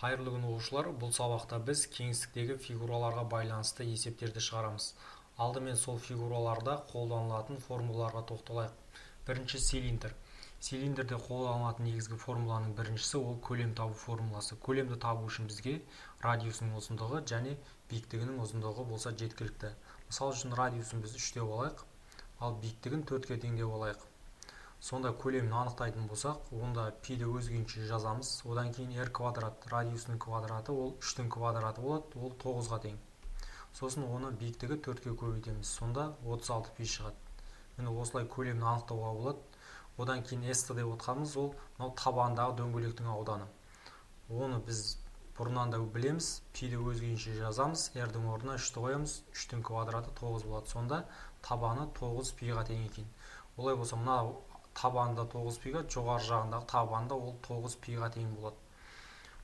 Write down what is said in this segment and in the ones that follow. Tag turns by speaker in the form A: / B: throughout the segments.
A: Қайырлы күн оқушылар, бұл сабақта біз кеңістіктегі фигураларға байланысты есептерді шығарамыз. Алдымен сол фигураларда қолданылатын формулаларға тоқталайық. Бірінші цилиндр. Цилиндрде қолданылатын негізгі формуланың біріншісі ол көлем табу формуласы. Көлемді табу үшін бізге радиусының ұзындығы және биіктігінің ұзындығы болса жеткілікті. Мысал үшін радиусын біз 3 деп алайық, ал биіктігін 4-ке тең деп алайық. Сонда көлемін анықтайтын болсақ, онда пиді өз күйінше жазамыз. Одан кейін r квадрат, радиусының квадраты ол 3-тің квадраты болады, ол 9-ға тең. Сосын оны биіктігі 4-ке көбейтеміз. Сонда 36 пи шығады. Міне осылай көлемін анықтауға болады. Одан кейін s деп отқанымыз ол табандағы дөңгелектің ауданы. Оны біз бұрыннан да білеміз. Пиді өз күйінше жазамыз. r-дің орнына 3-ті қоямыз. 3-тің квадраты 9 болады. Сонда табаны 9 пиға тең екен. Олай болса, мына табанында 9 пиға, жоғары жағындағы табанында ол 9 пиға тең болады.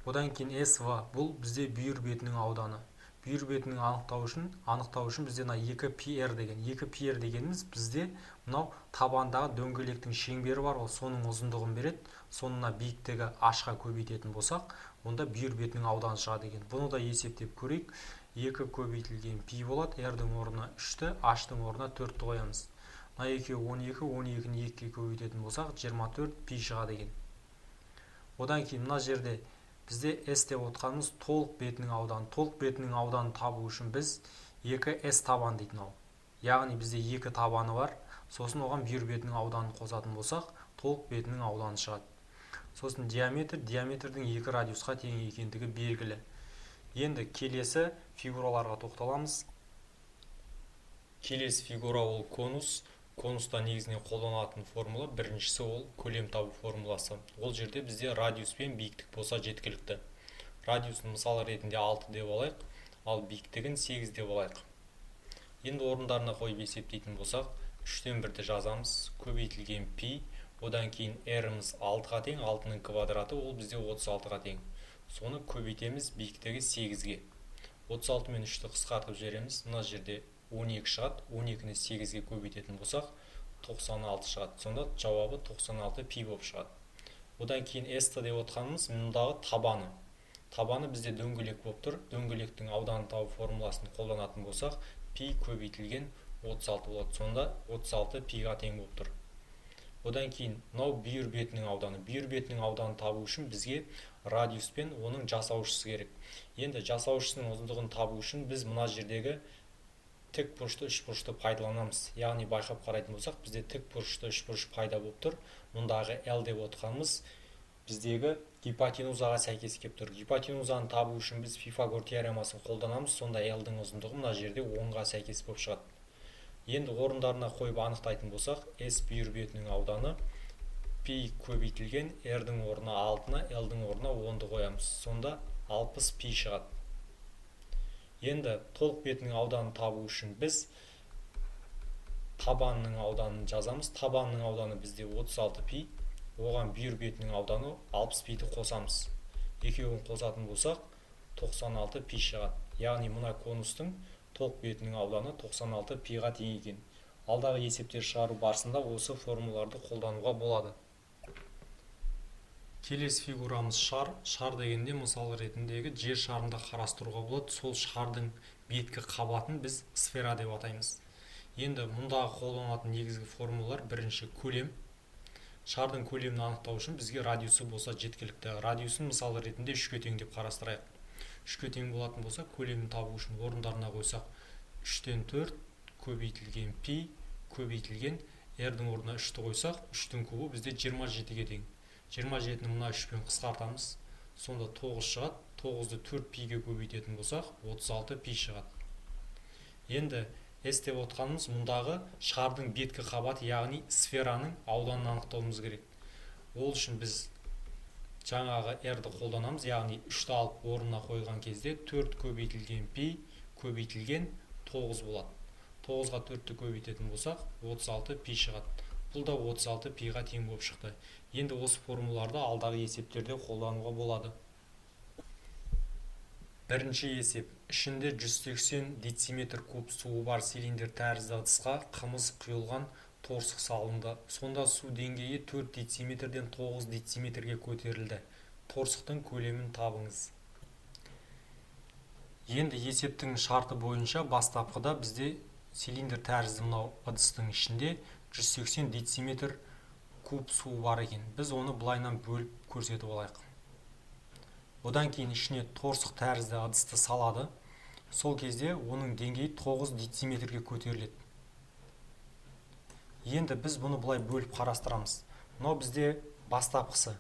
A: Одан кейін SV бұл бізде бүйір бетінің ауданы. Бүйір бетінің анықтау үшін бізде 2πr деген. 2πr дегеніміз бізде мынау табандағы дөңгелектің шеңбері бар, ол соның ұзындығын береді. Сонына биіктігі h-қа көбейтетін болсақ, онда бүйір бетінің ауданы шығады екен. Бұны да есептеп көрейік. 2 көбейтілген пи болады. R-дің орнына 3-ті, h-дің орнына 4-ті қоямыз. Мына екеуі 12, 12-ні 2-ге көбейтетін болсақ, 24 пи шығады екен. Одан кейін мына жерде бізде S деп отқанымыз толық бетінің ауданы. Толық бетінің ауданын табу үшін біз 2S табан дейтін ау. Яғни бізде 2 табаны бар. Сосын оған бүйір бетінің ауданын қосатын болсақ, толық бетінің ауданы шығады. Сосын диаметрдің 2 радиусқа тең екендігі белгілі. Енді келесі фигураларға тоқталамыз. Келесі фигура ол конус. Конуста негізінен қолданылатын формула біріншісі ол көлем табу формуласы. Ол жерде бізде радиус пен биіктік болса жеткілікті. Радиусын мысал ретінде 6 деп алайық, ал биіктігін 8 деп алайық. Енді орындарына қойып есептейтін болсақ, 3-тен 1-ді жазамыз, көбейтілген пи, одан кейін r-іміз 6-ға тең, 6-ның квадраты ол бізде 36-ға тең. Соны көбейтеміз биіктігі 8-ге. 36 мен 3-ті қысқартып жібереміз. Мына жерде 12 шығады. 12-ні 8-ге көбейтетін болсақ, 96 шығады. Сонда жауабы 96 пи болып шығады. Одан кейін S-ті деп отқанымыз мұндағы табаны. Табаны бізде дөңгелек болып тұр. Дөңгелектің ауданын табу формуласын қолданатын болсақ, пи көбейтілген 36 болады. Сонда 36 пиға тең болып тұр. Одан кейін мынау бүйір бетінің ауданы. Бүйір бетінің ауданын табу үшін бізге радиус пен оның жасаушысы керек. Енді жасаушысының ұзындығын табу үшін біз мына жердегі тік бұрышты үшбұрышты пайдаланамыз. Яғни байқап қарайтын болсақ, бізде тік бұрышты үшбұрыш пайда болып тұр. Мұндағы L деп отқанымыз біздегі гипотенузаға сәйкес келіп тұр. Гипотенузаны табу үшін біз Пифагор теоремасын қолданамыз. Сонда L-дің ұзындығы мына жерде 10-ға сәйкес болып шығады. Енді орындарына қойып анықтайтын болсақ, S бүйір бетінің ауданы пи көбейтілген R-дің орнына 6-ны, L-дің орнына 10-ды қоямыз. Сонда 60 пи шығады. Енді толық бетінің ауданын табу үшін біз табанның ауданын жазамыз. Табанның ауданы бізде 36 пи, оған бүйір бетінің ауданы 60 пиді қосамыз. Екеуін қосатын болсақ, 96 пи шығады. Яғни мына конустың толық бетінің ауданы 96 пиға тең екен. Алдағы есептер шығару барысында осы формулаларды қолдануға болады. Келесі фигурамыз шар. Шар дегенде мысал ретіндегі жер шарында қарастыруға болады. Сол шардың беткі қабатын біз сфера деп атаймыз. Енді мұндағы қолданылатын негізгі формулалар бірінші көлем. Шардың көлемін анықтау үшін бізге радиусы болса жеткілікті. Радиусын мысал ретінде 3-ке тең деп қарастырайық. 3-ке тең болатын болса, көлемін табу үшін орындарына қойсақ, 3-тен 4 көбейтілген пи көбейтілген r-дің орнына 3-ті қойсақ, 3-тің кубы бізде 27-ге тең. 27-ні мына 3-пен қысқартамыз. Сонда 9 шығады. 9-ды 4 пиге көбейтетін болсақ, 36 пи шығады. Енді S деп отқанымыз мұндағы шардың беткі қабаты, яғни сфераның ауданын анықтауымыз керек. Ол үшін біз жаңағы R-ді қолданамыз, яғни 3-ті алып орнына қойған кезде 4 көбейтілген пи көбейтілген 9 болады. 9-ға 4-ті көбейтетін болсақ, 36 пи шығады. Бұл да 36 пиға тең болып шықты. Енді осы формулаларды алдағы есептерде қолдануға болады. Бірінші есеп. Ішінде 180 дециметр куб суы бар цилиндр тәрізді ыдысқа қымыз құйылған торсық салынды. Сонда су деңгейі 4 дециметрден 9 дециметрге көтерілді. Торсықтың көлемін табыңыз. Енді есептің шарты бойынша бастапқыда бізде цилиндр тәрізді мынау ыдыстың ішінде 180 дециметр куб су бар екен. Біз оны былайынан бөліп көрсетіп алайық. Одан кейін ішіне торсық тәрізді ыдысты салады. Сол кезде оның деңгейі 9 дециметрге көтеріледі. Енді біз бұны былай бөліп қарастырамыз. Мынау бізде бастапқысы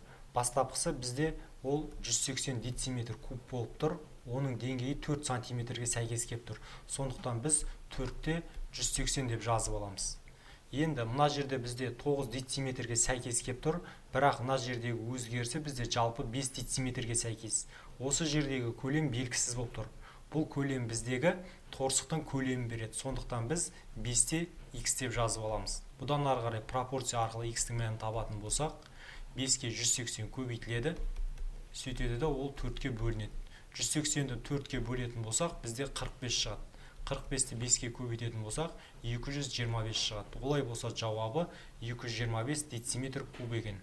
A: бізде ол 180 дециметр куб болып тұр. Оның деңгейі 4 сантиметрге сәйкес келіп тұр. Сондықтан біз 4-те 180 деп жазып аламыз. Енді мына жерде бізде 9 дециметрге сәйкес келіп тұр, бірақ мына жердегі өзгерісі бізде жалпы 5 дециметрге сәйкес. Осы жердегі көлем белгісіз болып тұр. Бұл көлем біздегі торсықтың көлемін береді. Сондықтан біз 5-те x деп жазып аламыз. Бұдан ары қарай пропорция арқылы x-тің мәнін табатын болсақ, 5-ке 180 көбейтіледі, сөйтеді де ол 4-ке бөлінеді. 180-ді 4-ке бөлетін болсақ, бізде 45 шығады. 45-ті 5-ке көбейтетін болсақ, 225 шығады. Олай болса жауабы 225 дециметр куб екен.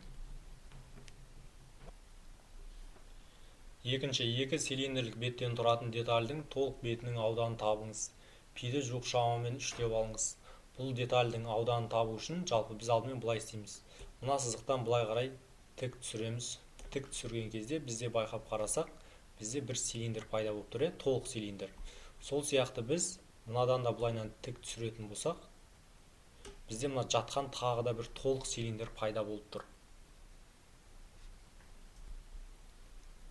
A: Екінші, екі цилиндрлік беттен тұратын детальдің толық бетінің ауданын табыңыз. Пиді жуық шамамен 3 деп алыңыз. Бұл детальдің ауданын табу үшін жалпы біз алдымен былай істейміз. Мына сызықтан былай қарай тік түсіреміз. Тік түсірген кезде бізде байқап қарасақ, бізде бір цилиндр пайда болып тұр, толық цилиндр. Сол сияқты біз мынадан да былайынан тік түсіретін болсақ, бізде мына жатқан тағы да бір толық цилиндр пайда болып тұр.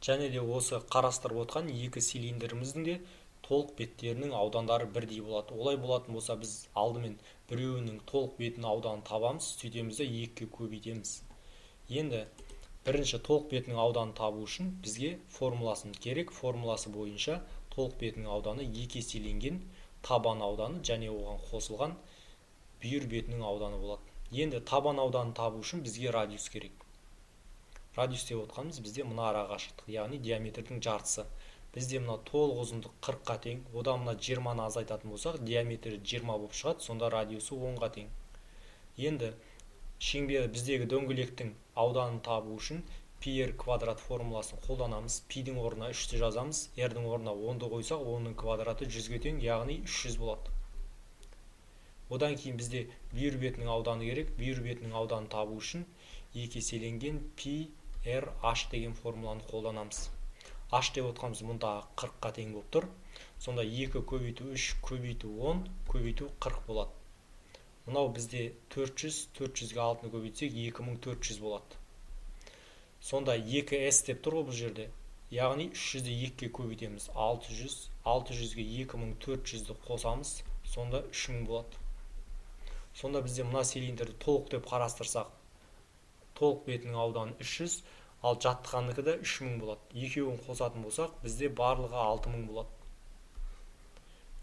A: Және де осы қарастырып отқан екі цилиндріміздің де толық беттерінің аудандары бірдей болады. Олай болатын болса, біз алдымен біреуінің толық бетінің ауданын табамыз, сөйтеміз де 2-ке көбейтеміз. Енді бірінші толық бетінің ауданын табу үшін бізге формуласын керек. Формуласы бойынша толық бетінің ауданы 2 еселенген табан ауданы және оған қосылған бүйір бетінің ауданы болады. Енді табан ауданын табу үшін бізге радиус керек. Радиус деп отқанымыз бізде мына ара қашықтық, яғни диаметрдің жартысы. Бізде мына толық ұзындық 40-қа тең, одан мына 20-ны азайтатын болсақ, диаметрі 20 болып шығады, сонда радиусы 10-ға тең. Енді шеңбері біздегі дөңгелектің ауданын табу үшін πr квадрат формуласын қолданамыз. Пидің орнына 3-ті жазамыз, r-дің орнына 10-ды қойсақ, 10-ның квадраты 100-ге тең, яғни 300 болады. Одан кейін бізде бүйір бетінің ауданы керек. Бүйір бетінің ауданын табу үшін 2 еселенген πr h деген формуланы қолданамыз. H деп отқанымыз мұнда 40-қа тең болып тұр. Сонда 2 көбейту 3 көбейту 10 көбейту 40 болады. Мынау бізде 400, 400-ге 6-ны көбейтсек 2400 болады. Сонда 2s деп тұр ғой бұл жерде. Яғни 300-ді 2-ге көбейтеміз. 600, 600-ге 2400-ді қосамыз, сонда 3000 болады. Сонда бізде мына цилиндрді толық деп қарастырсақ, толық бетінің ауданы 300, ал жаттығандығы да 3000 болады. Екеуін қосатын болсақ, бізде барлығы 6000 болады.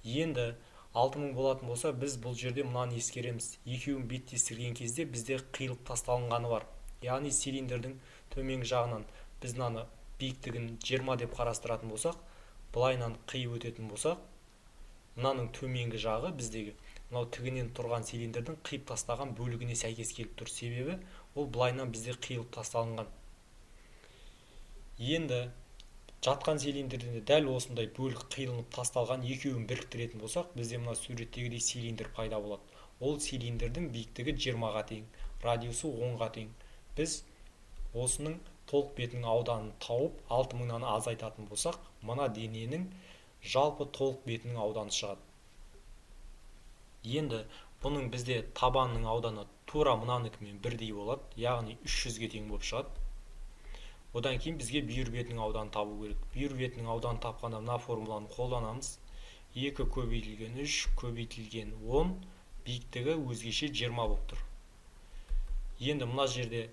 A: Енді 6000 болатын болса, біз бұл жерде мынаны ескереміз. Екеуін беттестірген кезде бізде қиылып тасталынғаны бар. Яғни цилиндрдің төменгі жағынан біз мынаны биіктігін 20 деп қарастыратын болсақ, былайынан қиып өтетін болсақ, мынаның төменгі жағы біздегі мынау тігінен тұрған цилиндрдің қиып тастаған бөлігіне сәйкес келіп тұр. Себебі ол былайынан бізде қиылып тасталынған. Енді жатқан цилиндрде дәл осындай бөлік қиылып тасталған екеуін біріктіретін болсақ, бізде мына суреттегідей цилиндр пайда болады. Ол цилиндрдің биіктігі 20-ға тең, радиусы 10-ға тең. Біз осының толық бетінің ауданын тауып, 6000-нан азайтатын болсақ, мына дененің жалпы толық бетінің ауданы шығады. Енді бұның бізде табанның ауданы тура мынаныкімен бірдей болады, яғни 300-ге тең болып шығады. Одан кейін бізге бүйір бетінің ауданын табу керек. Бүйір бетінің ауданын тапқанда мына формуланы қолданамыз. 2 көбейтілген 3 көбейтілген 10, биіктігі өзгеше 20 болып тұр. Енді мына жерде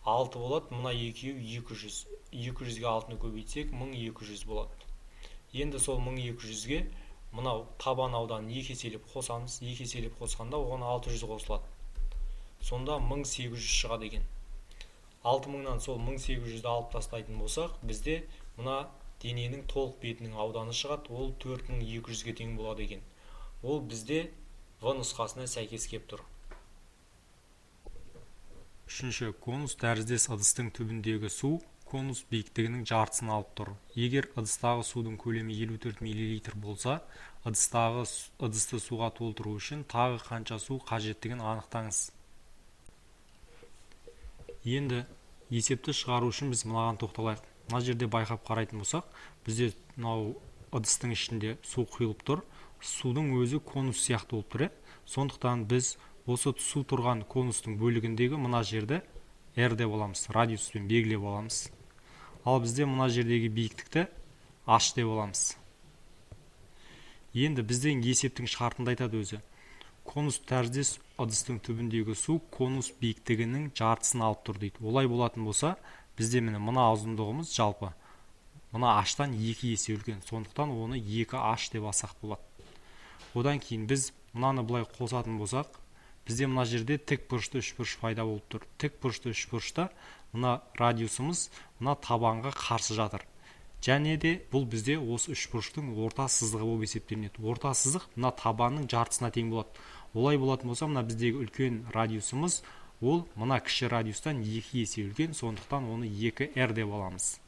A: 6 болады, мына екеуі 200. 200-ге 6-ны көбейтсек 1200 болады. Енді сол 1200-ге мынау табан ауданын 2 еселеп қосамыз. 2 еселеп қосқанда оған 600 қосылады. Сонда 1800 шығады екен. 6000-нан сол 1800-ді алып тастайтын болсақ, бізде мына дененің толық бетінің ауданы шығады, ол 4200-ге тең болады екен. Ол бізде В нұсқасына сәйкес келіп тұр. Үшінші, конус тәріздес ыдыстың түбіндегі су конус биіктігінің жартысын алып тұр. Егер ыдыстағы судың көлемі 54 мл болса, ыдысты суға толтыру үшін тағы қанша су қажеттігін анықтаңыз. Енді есепті шығару үшін біз мынаған тоқталайық. Мына жерде байқап қарайтын болсақ, бізде мынау ыдыстың ішінде су құйылып тұр. Судың өзі конус сияқты болып тұр. Сондықтан біз осы су тұрған конустың бөлігіндегі мына жерді R деп аламыз, радиуспен белгілеп аламыз. Ал бізде мына жердегі биіктікті H деп аламыз. Енді бізден есептің шартында айтады өзі. Конус тәріздес ыдыстың түбіндегі су конус биіктігінің жартысын алып тұр дейді. Олай болатын болса, бізде мына ұзындығымыз жалпы мына H-тан 2 есе үлкен. Сондықтан оны 2H деп алсақ болады. Одан кейін біз мынаны былай қосатын болсақ, бізде мына жерде тік бұрышты үшбұрыш пайда болып тұр. Тік бұрышты үшбұрышта мына радиусымыз мына табанға қарсы жатыр. Және де бұл бізде осы үшбұрыштың орта сызығы болып есептелінеді. Орта сызық мына табанның жартысына тең болады. Олай болатын болса, мына біздегі үлкен радиусымыз ол мына кіші радиустан 2 есе үлкен, сондықтан оны 2R деп аламыз.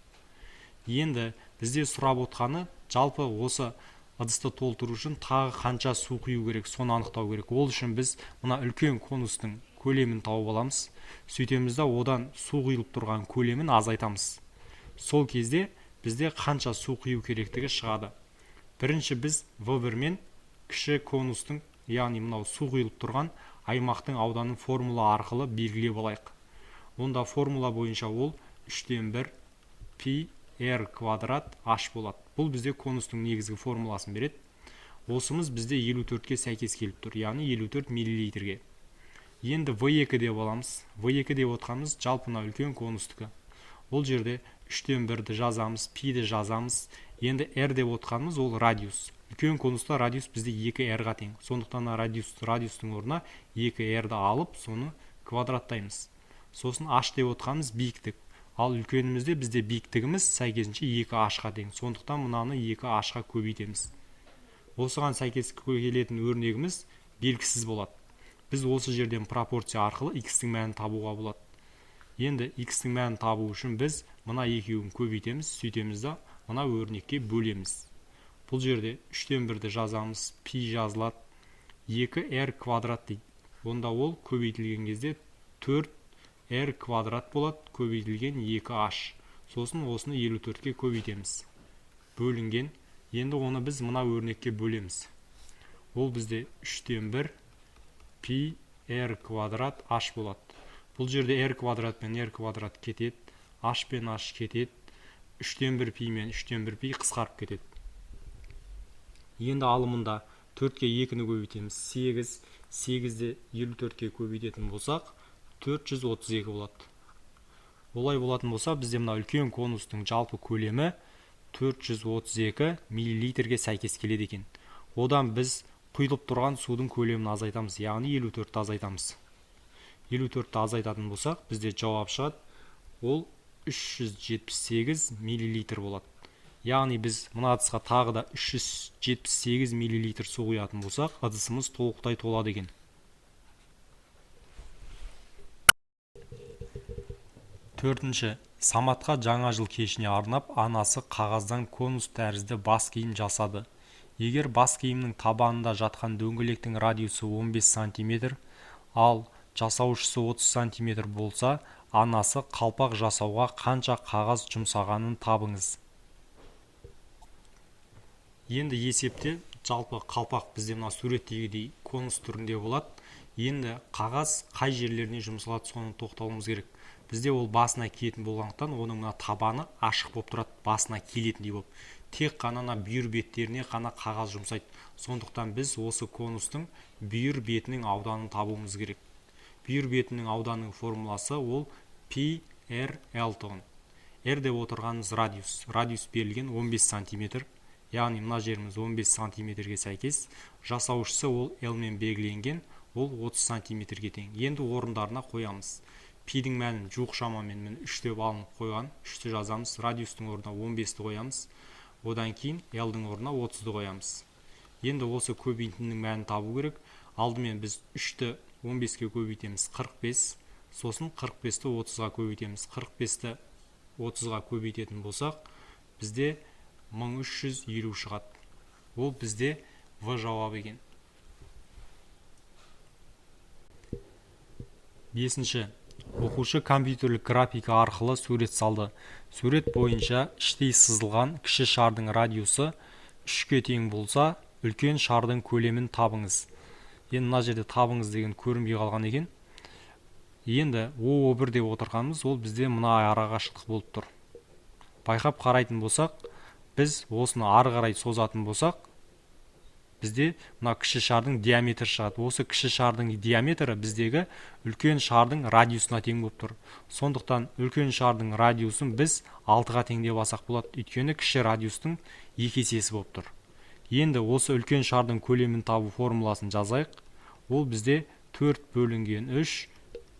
A: Енді бізде сұрап отқаны жалпы осы ыдысты толтыру үшін тағы қанша су құю керек, соны анықтау керек. Ол үшін біз мына үлкен конустың көлемін тауып аламыз. Сөйтеміз де одан су құйылып тұрған көлемін азайтамыз. Сол кезде бізде қанша су құю керектігі шығады. Бірінші біз V1 мен кіші конустың, яғни мынау су құйылып тұрған аймақтың ауданын формула арқылы белгілеп алайық. Онда формула бойынша ол 3/1 π R квадрат H болады. Бұл бізде конустың негізгі формуласын береді. Осымыз бізде 54-ке сәйкес келіп тұр, яғни 54 мл-ге. Енді V2 деп аламыз. V2 деп отқанымыз жалпына үлкен конустікі. Бұл жерде 3/1-ді жазамыз, π-ді жазамыз. Енді R деп отқанымыз ол радиус. Үлкен конуста радиус бізде 2R-ға тең. Сондықтан радиустың орнына 2R-ді алып, соны квадраттаймыз. Сосын H деп отқанымыз биіктік. Ал үлкенімізде бізде биіктігіміз сәйкесінше 2H-ға тең. Сондықтан мынаны 2H-ға көбейтеміз. Осыған сәйкес келетін өрнегіміз белгісіз болады. Біз осы жерден пропорция арқылы x-тің мәнін табуға болады. Енді x-тің мәнін табу үшін біз мына екеуін көбейтеміз, сөйтеміз де мына өрнекке бөлеміз. Бұл жерде 3/1-ді жазамыз, π жазылады, 2R квадрат дейді. Онда ол көбейтілген кезде 4R квадрат болады, көбейтілген 2H. Сосын осыны 54-ке көбейтеміз. Бөлінген. Енді оны біз мына өрнекке бөлеміз. Ол бізде 3/1 π R квадрат H болады. Бұл жерде R квадрат пен R квадрат кетеді, H пен H кетеді, 3/1 π мен 3/1 π қысқарып кетеді. Енді алымында 4-ке 2-ні көбейтеміз, 8, 8-ді 54-ке көбейтетін болсақ, 432 болады. Олай болатын болса, бізде мына үлкен конустың жалпы көлемі 432 мл-ге сәйкес келеді екен. Одан біз құйылып тұрған судың көлемін азайтамыз, яғни 54-ті азайтамыз. 54-ті азайтатын болсақ, бізде жауап шығады, ол 378 мл болады. Яғни біз мына ыдысқа тағы да 378 мл су құятын болсақ, ыдысымыз толықтай толады екен. Төртінші, Саматқа жаңа жыл кешіне арнап, анасы қағаздан конус тәрізді бас киім жасады. Егер бас киімнің табанында жатқан дөңгелектің радиусы 15 см, ал жасаушысы 30 см болса, анасы қалпақ жасауға қанша қағаз жұмсағанын табыңыз. Енді есепте жалпы қалпақ бізде мына суреттегідей конус түрінде болады. Енді қағаз қай жерлеріне жұмсалады, соны тоқталуымыз керек. Бізде ол басына киетін болғандықтан, оның табаны ашық болып тұрады, басына келетіндей болып. Тек қана бүйір беттеріне қана қағаз жұмсайды. Сондықтан біз осы конустың бүйір бетінің ауданын табуымыз керек. Бүйір бетінің ауданының формуласы ол πRL тұғын. R деп отырғанымыз радиус. Радиус берілген 15 см. Яғни мына жеріміз 15 см-ге сәйкес. Жасаушысы ол L мен белгіленген, ол 30 см-ге тең. Енді орындарына қоямыз. Пидің мәнін жуық шамамен 3 деп алынып қойған. 3-ті жазамыз. Радиустың орнына 15-ті қоямыз. Одан кейін L-дің орнына 30-ды қоямыз. Енді осы көбейтіннің мәнін табу керек. Алдымен біз 3-ті 15-ке көбейтеміз, 45. Сосын 45-ті 30-ға көбейтеміз. 45-ті 30-ға көбейтетін болсақ, бізде 1350 шығады. Ол бізде В жауабы екен. 5. Оқушы компьютерлік графика арқылы сурет салды. Сурет бойынша іштей сызылған кіші шардың радиусы 3-ке тең болса, үлкен шардың көлемін табыңыз. Енді мына жерде табыңыз деген көрінбей қалған екен. Енді О1 деп отырғанымыз, ол бізде мына арақашықтық болып тұр. Байқап қарайтын болсақ, біз осыны ары қарай созатын болсақ, бізде мына кіші шардың диаметрі шығады. Осы кіші шардың диаметрі біздегі үлкен шардың радиусына тең болып тұр. Сондықтан үлкен шардың радиусын біз 6-ға тең деп алсақ болады, өйткені кіші радиустың 2 есесі болып тұр. Енді осы үлкен шардың көлемін табу формуласын жазайық. Ол бізде 4 бөлінген 3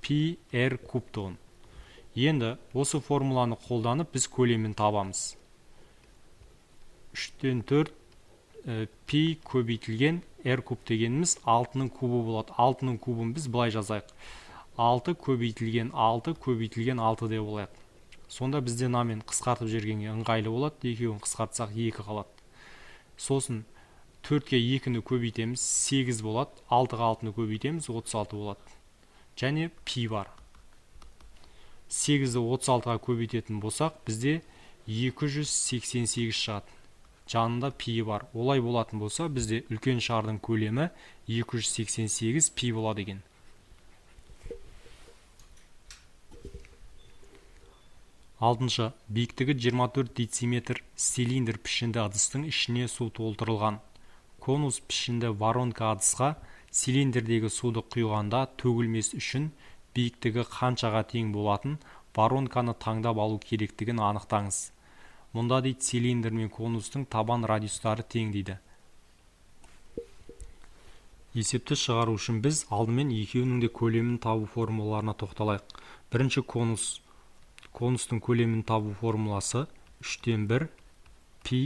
A: пи r кубтығын. Енді осы формуланы қолданып біз көлемін табамыз. 3-тен 4 пи көбейтілген r куб дегеніміз 6-ның кубы болады. 6-ның кубын біз былай жазайық. 6 көбейтілген 6 көбейтілген 6 деп болайық. Сонда бізде мынамен қысқартып жібергенге ыңғайлы болады. Екеуін қысқартсақ 2 қалады. Сосын 4-ке 2-ні көбейтеміз, 8 болады. 6-ға 6-ны көбейтеміз, 36 болады. Және пи бар. 8-ді 36-ға көбейтетін болсақ, бізде 288 шығады. Жанында пи бар. Олай болатын болса, бізде үлкен шардың көлемі 288 пи болады екен. 6. Биіктігі 24 дециметр цилиндр пішінді ыдыстың ішіне су толтырылған. Конус пішінді воронка ыдысқа цилиндрдегі суды құйғанда төгілмес үшін биіктігі қаншаға тең болатын воронканы таңдап алу керектігін анықтаңыз. Мұнда дейді цилиндр мен конустың табан радиустары тең дейді. Есепті шығару үшін біз алдымен екеуінің де көлемін табу формулаларына тоқталайық. Бірінші конустың көлемін табу формуласы 3-тен 1 пи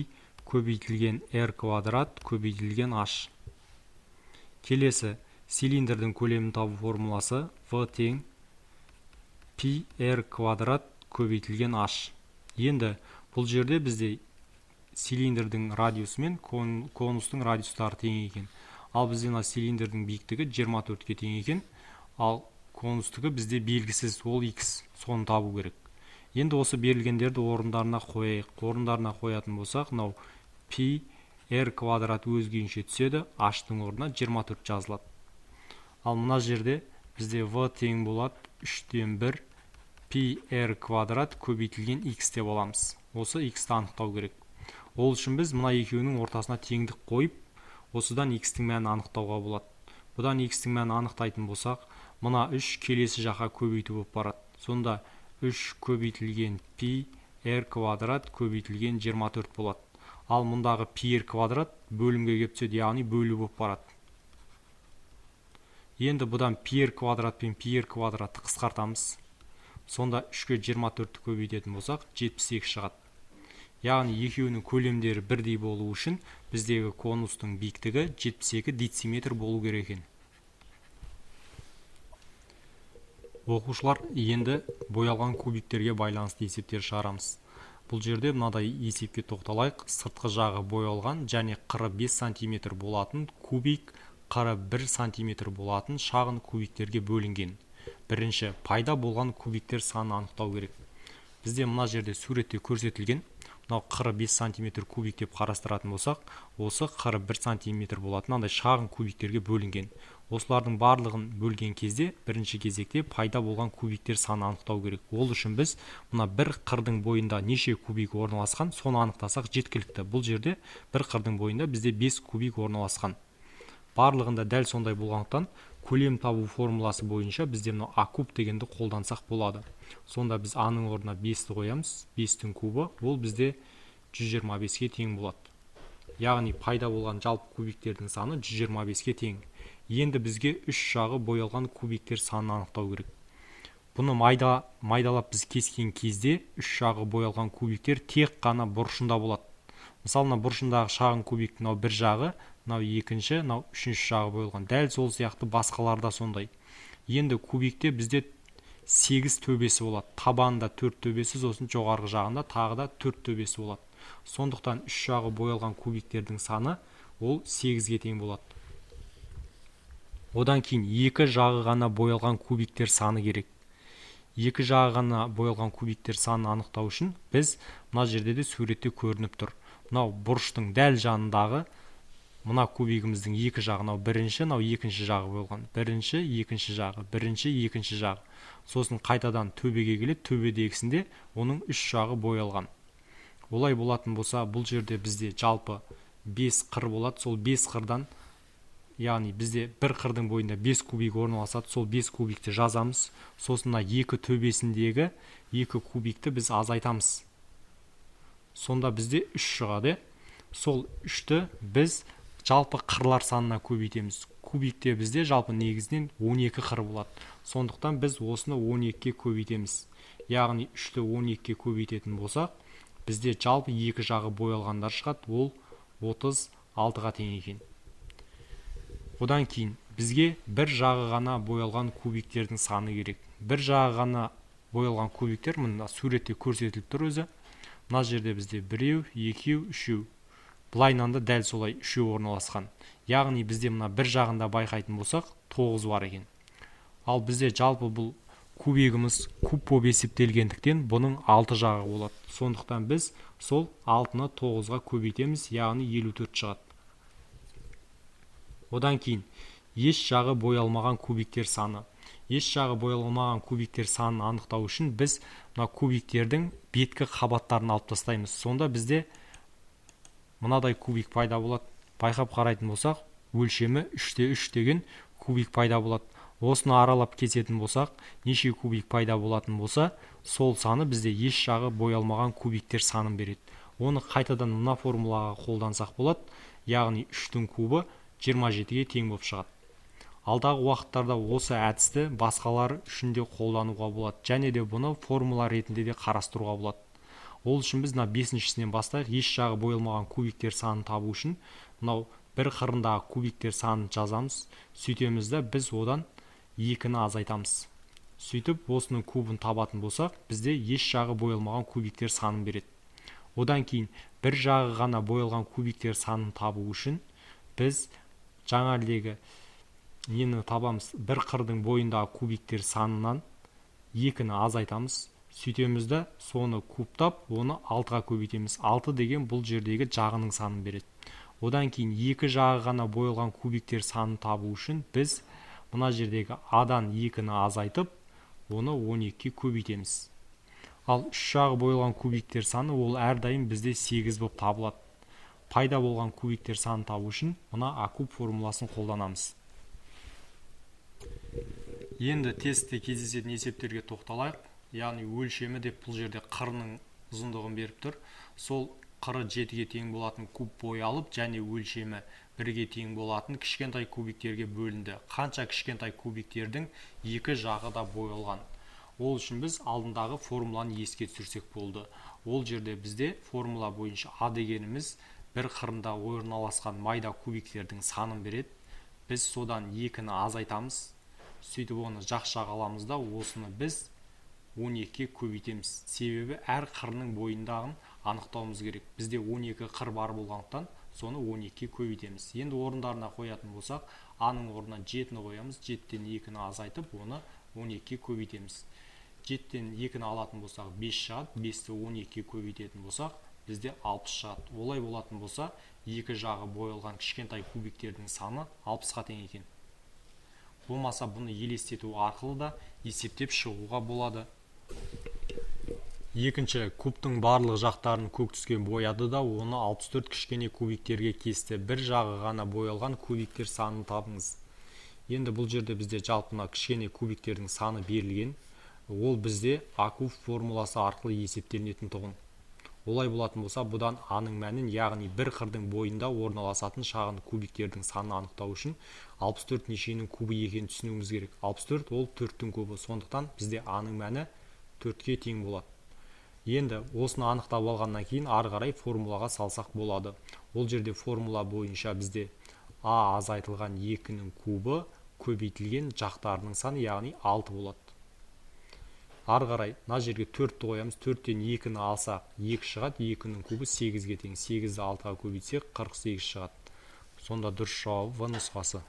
A: көбейтілген r квадрат көбейтілген h. Келесі цилиндрдің көлемін табу формуласы v тең пи r квадрат көбейтілген h. Енді бұл жерде бізде цилиндрдің радиусы мен конустың радиустары тең екен. Ал бізде цилиндрдің биіктігі 24-ке тең екен. Ал конустығы бізде белгісіз, ол x. Соны табу керек. Енді осы берілгендерді орындарына қояйық. Орындарына қоятын болсақ, пи r квадрат өзгенше түседі, h-тың орнына 24 жазылады. Ал мына жерде бізде v тең болады 3-тен 1 пи r квадрат көбейтілген x деп аламыз. Осы x-ті анықтау керек. Ол үшін біз мына екеуінің ортасына теңдік қойып, осыдан x-тің мәнін анықтауға болады. Бұдан x-тің мәнін анықтайтын болсақ, мына 3 келесі жаққа көбейту болып барады. Сонда 3 көбейтілген пи r квадрат көбейтілген 24 болады. Ал мұндағы пи r квадрат бөлімге кеп түседі, яғни бөлу болып барады. Енді бұдан пи r квадрат пен пи r квадратты қысқартамыз. Сонда 3-ке 24-ті көбейтетін болсақ, 78 шығады. Яғни екеуінің көлемдері бірдей болу үшін біздегі конустың биіктігі 72 дециметр болу керек екен. Оқушылар, енді боялған кубиктерге байланысты есептер шығарамыз. Бұл жерде мынадай есепке тоқталайық. Сыртқы жағы боялған және қыры 5 см болатын кубик, қыры 1 см болатын шағын кубиктерге бөлінген. Бірінші, пайда болған кубиктер санын анықтау керек. Бізде мына жерде суретте көрсетілген. Мынау қыры 5 см кубик деп қарастыратын болсақ, осы қыры 1 см болатын андай шағын кубиктерге бөлінген. Осылардың барлығын бөлген кезде, бірінші кезекте пайда болған кубиктер санын анықтау керек. Ол үшін біз мына бір қырдың бойында неше кубик орналасқан, соны анықтасақ жеткілікті. Бұл жерде бір қырдың бойында бізде 5 кубик орналасқан. Барлығында дәл сондай болғандықтан, көлем табу формуласы бойынша бізде мына а куб дегенді қолдансақ болады. Сонда біз аның орнына 5-ті қоямыз. 5-тің кубы ол бізде 125-ке тең болады. Яғни пайда болған жалпы кубиктердің саны 125-ке тең. Енді бізге 3 жағы боялған кубиктер санын анықтау керек. Бұны майдалап біз кескен кезде 3 жағы боялған кубиктер тек қана бұрышында болады. Мысалы, бұрышындағы шағын кубик мынау бір жағы, мынау екінші, мынау үшінші жағы боялған. Дәл сол сияқты басқаларда сондай. Енді кубикте бізде 8 төбесі болады. Табанында 4 төбесі, сосын жоғарғы жағында тағы да 4 төбесі болады. Сондықтан үш жағы боялған кубиктердің саны ол 8-ге тең болады. Одан кейін екі жағы ғана боялған кубиктер саны керек. Екі жағы ғана боялған кубиктер санын анықтау үшін біз мына жерде де суретте көрініп тұр. Мынау бұрыштың дәл жанындағы мына кубигіміздің екі жағы, мынау бірінші, мынау екінші жағы боялған. Бірінші, екінші жағы, бірінші, екінші жағы. Сосын қайтадан төбеге келеді, төбедегісінде оның үш жағы боялған. Олай болатын болса, бұл жерде бізде жалпы 5 қыр болады. Сол 5 қырдан, яғни бізде бір қырдың бойында 5 кубик орналасады. Сол 5 кубикті жазамыз. Сосын екі төбесіндегі екі кубикті біз азайтамыз. Сонда бізде 3 шығады. Сол 3-ті біз жалпы қырлар санына көбейтеміз. Кубикте бізде жалпы негізінен 12 қыр болады. Сондықтан біз осыны 12-ке көбейтеміз. Яғни 3-ті 12-ке көбейтетін болсақ, бізде жалпы екі жағы боялғандар шығады. Ол 36-ға тең екен. Одан кейін бізге бір жағы ғана боялған кубиктердің саны керек. Бір жағы ғана боялған кубиктер мына суретте көрсетіліп тұр өзі. Мына жерде бізде біреу, екеу, үшеу. Былайынан да дәл солай үшеу орналасқан. Яғни бізде мына бір жағында байқайтын болсақ 9 бар екен. Ал бізде жалпы бұл кубигіміз куб болып есептелгендіктен бұның 6 жағы болады. Сондықтан біз сол 6-ны 9-ға көбейтеміз, яғни 54 шығады. Одан кейін еш жағы боялмаған кубиктер саны. Еш жағы боялмаған кубиктер санын анықтау үшін біз мына кубиктердің беткі қабаттарын алып тастаймыз. Сонда бізде мынадай кубик пайда болады. Байқап қарайтын болсақ, өлшемі 3-3 деген кубик пайда болады. Осыны аралап кесетін болсақ, неше кубик пайда болатын болса, сол саны бізде еш жағы боялмаған кубиктер санын береді. Оны қайтадан мына формулаға қолдансақ болады, яғни 3-тің кубы 27-ге тең болып шығады. Алдағы уақыттарда осы әдісті басқалар үшін де қолдануға болады, және де бұны формула ретінде де қарастыруға болады. Ол үшін біз мына 5-шісінен бастайық. Еш жағы боялмаған кубиктер санын табу үшін мынау бір қырындағы кубиктер санын жазамыз. Сөйтеміз де біз одан 2-ні азайтамыз. Сөйтіп осының кубын табатын болсақ, бізде еш жағы боялмаған кубиктер санын береді. Одан кейін бір жағы ғана боялған кубиктер санын табу үшін біз жаңалегі нені табамыз? Бір қырдың бойындағы кубиктер санынан 2-ні азайтамыз. Сөйтеміз де соны кубтап, оны 6-ға көбейтеміз. 6 деген бұл жердегі жағының санын береді. Одан кейін екі жағы ғана боялған кубиктер санын табу үшін біз мына жердегі А-дан 2-ні азайтып, оны 12-ке көбейтеміз. Ал үш жағы боялған кубиктер саны ол әрдайым бізде 8 болып табылады. Пайда болған кубиктер санын табу үшін мына А куб формуласын қолданамыз. Енді тестте кездесетін есептерге тоқталайық. Яғни өлшемі деп бұл жерде қырының ұзындығын беріп тұр. Сол қыры 7-ге тең болатын куб боялып, және өлшемі 1-ге тең болатын кішкентай кубиктерге бөлінді. Қанша кішкентай кубиктердің екі жағы да боялған. Ол үшін біз алдындағы формуланы еске түсірсек болды. Ол жерде бізде формула бойынша А дегеніміз бір қырында орналасқан майда кубиктердің санын береді. Біз содан 2-ні азайтамыз. Сөйтіп оны жақ жақ аламыз да осыны біз 12-ке көбейтеміз. Себебі әр қырының бойындағын анықтауымыз керек. Бізде 12 қыр бар болғандықтан соны 12-ке көбейтеміз. Енді орындарына қоятын болсақ, А-ның орнына 7-ні қоямыз. 7-тен 2-ні азайтып, оны 12-ке көбейтеміз. 7-тен 2-ні алатын болсақ 5 шығады. 5-ті 12-ке көбейтетін болсақ, бізде 60 шығады. Олай болатын болса, екі жағы боялған кішкентай кубиктердің саны 60-қа тең екен. Болмаса бұны елестету арқылы да есептеп шығуға болады. Екінші, кубтың барлық жақтарын көк түске бояды да оны 64 кішкене кубиктерге кесті. Бір жағы ғана боялған кубиктер санын табыңыз. Енді бұл жерде бізде жалпына кішкене кубиктердің саны берілген. Ол бізде А куб формуласы арқылы есептелінетін тұғын. Олай болатын болса, бұдан А-ның мәнін, яғни бір қырдың бойында орналасатын шағын кубиктердің санын анықтау үшін 64 нешенің кубы екенін түсінуіміз керек. 64 ол 4-тің кубы. Сондықтан бізде А-ның мәні 4-ке тең болады. Енді осыны анықтап алғаннан кейін ары қарай формулаға салсақ болады. Ол жерде формула бойынша бізде А азайтылған 2-нің кубы көбейтілген жақтарының саны, яғни 6 болады. ары қарай мына жерге 4-ті қоямыз. 4-тен 2-ні алсақ 2 шығады. 2-нің кубы 8-ге тең. 8-ді 6-ға көбейтсек 48 шығады. Сонда дұрыс жауабы В нұсқасы.